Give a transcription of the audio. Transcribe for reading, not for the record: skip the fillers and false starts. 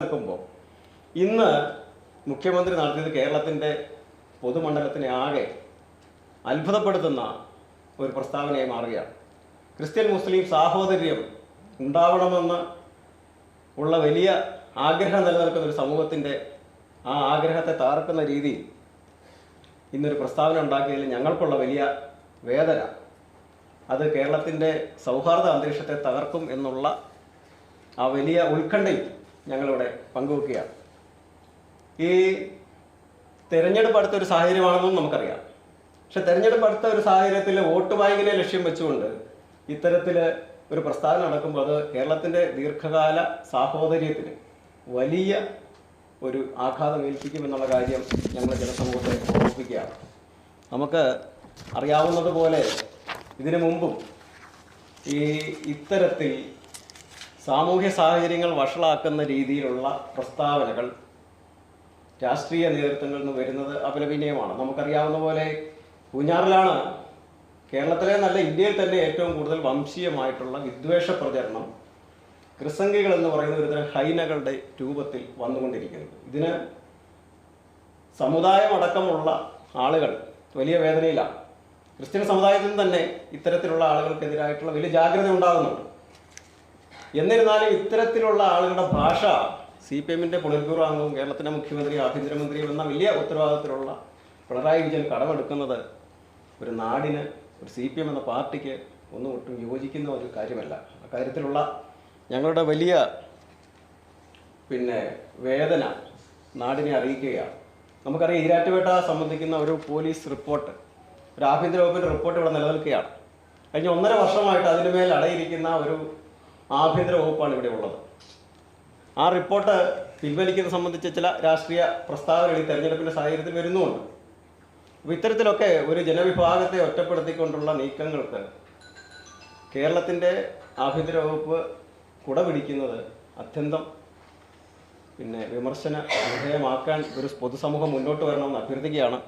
നടക്കുമ്പോൾ ഇന്ന് മുഖ്യമന്ത്രി നടത്തിയത് കേരളത്തിൻ്റെ പൊതുമണ്ഡലത്തിനെ ആകെ അത്ഭുതപ്പെടുത്തുന്ന ഒരു പ്രസ്താവനയായി മാറുകയാണ്. ക്രിസ്ത്യൻ മുസ്ലിം സാഹോദര്യം ഉണ്ടാവണമെന്ന് ഉള്ള വലിയ ആഗ്രഹം നിലനിൽക്കുന്ന ഒരു സമൂഹത്തിൻ്റെ ആ ആഗ്രഹത്തെ തകർക്കുന്ന രീതിയിൽ ഇന്നൊരു പ്രസ്താവന ഉണ്ടാക്കിയതിൽ ഞങ്ങൾക്കുള്ള വലിയ വേദന, അത് കേരളത്തിൻ്റെ സൗഹാർദ്ദ അന്തരീക്ഷത്തെ തകർക്കും എന്നുള്ള ആ വലിയ ഉത്കണ്ഠയും ഞങ്ങളിവിടെ പങ്കുവെക്കുകയാണ്. ഈ തെരഞ്ഞെടുപ്പ് അടുത്ത ഒരു സാഹചര്യമാണെന്നും നമുക്കറിയാം. പക്ഷെ തെരഞ്ഞെടുപ്പ് അടുത്ത ഒരു സാഹചര്യത്തിൽ വോട്ട് ബാങ്കിനെ ലക്ഷ്യം വെച്ചുകൊണ്ട് ഇത്തരത്തിൽ ഒരു പ്രസ്താവന നടക്കുമ്പോൾ അത് കേരളത്തിൻ്റെ ദീർഘകാല സാഹോദര്യത്തിന് വലിയ ഒരു ആഘാതം ഏൽപ്പിക്കുമെന്നുള്ള കാര്യം ഞങ്ങൾ ജനസമൂഹത്തെ ഓർമ്മിപ്പിക്കുകയാണ്. നമുക്ക് അറിയാവുന്നതുപോലെ ഇതിനു മുമ്പും ഇത്തരത്തിൽ സാമൂഹ്യ സാഹചര്യങ്ങൾ വഷളാക്കുന്ന രീതിയിലുള്ള പ്രസ്താവനകൾ രാഷ്ട്രീയ നേതൃത്വങ്ങളിൽ നിന്ന് വരുന്നത് അപലപനീയമാണ്. നമുക്കറിയാവുന്ന പോലെ പൂഞ്ഞാറിലാണ് കേരളത്തിലെ നല്ല ഇന്ത്യയിൽ തന്നെ ഏറ്റവും കൂടുതൽ വംശീയമായിട്ടുള്ള വിദ്വേഷ പ്രചരണം ക്രിസംഗികൾ എന്ന് പറയുന്ന ഒരുതരം ഹൈനകളുടെ രൂപത്തിൽ വന്നുകൊണ്ടിരിക്കുന്നത്. ഇതിന് സമുദായമടക്കമുള്ള ആളുകൾ വലിയ വേദനയിലാണ്. ക്രിസ്ത്യൻ സമുദായത്തിൽ തന്നെ ഇത്തരത്തിലുള്ള ആളുകൾക്കെതിരായിട്ടുള്ള വലിയ ജാഗ്രത ഉണ്ടാകുന്നുണ്ട്. എന്നിരുന്നാലും ഇത്തരത്തിലുള്ള ആളുകളുടെ ഭാഷ CPM-ന്റെ പൊളിറ്റ് ബ്യൂറോ അംഗവും കേരളത്തിൻ്റെ മുഖ്യമന്ത്രി ആഭ്യന്തരമന്ത്രിയും എന്ന വലിയ ഉത്തരവാദിത്തത്തിലുള്ള പിണറായി വിജയൻ കടമെടുക്കുന്നത് ഒരു നാടിന്, ഒരു CPM എന്ന പാർട്ടിക്ക് ഒന്നും ഒട്ടും യോജിക്കുന്ന ഒരു കാര്യമല്ല. അക്കാര്യത്തിലുള്ള ഞങ്ങളുടെ വലിയ വേദന നാടിനെ അറിയിക്കുകയാണ്. നമുക്കറിയാം, ഈരാറ്റുപേട്ട സംബന്ധിക്കുന്ന ഒരു പോലീസ് റിപ്പോർട്ട്, ഒരു ആഭ്യന്തര വകുപ്പിൻ്റെ റിപ്പോർട്ട് ഇവിടെ നിലനിൽക്കുകയാണ്. കഴിഞ്ഞ 1.5 വർഷമായിട്ട് അതിനുമേൽ അടയിരിക്കുന്ന ഒരു ആഭ്യന്തര വകുപ്പാണ് ഇവിടെ ഉള്ളത്. ആ റിപ്പോർട്ട് പിൻവലിക്കുന്നത് സംബന്ധിച്ച് ചില രാഷ്ട്രീയ പ്രസ്താവനകൾ ഈ തെരഞ്ഞെടുപ്പിൻ്റെ സാഹചര്യത്തിൽ വരുന്നുമുണ്ട്. അപ്പോൾ ഇത്തരത്തിലൊക്കെ ഒരു ജനവിഭാഗത്തെ ഒറ്റപ്പെടുത്തിക്കൊണ്ടുള്ള നീക്കങ്ങൾക്ക് കേരളത്തിൻ്റെ ആഭ്യന്തര വകുപ്പ് കുടപിടിക്കുന്നത് അത്യന്തം വിമർശന വിധേയമാക്കാൻ ഒരു പൊതുസമൂഹം മുന്നോട്ട് വരണമെന്ന് അഭ്യർത്ഥിക്കുകയാണ്.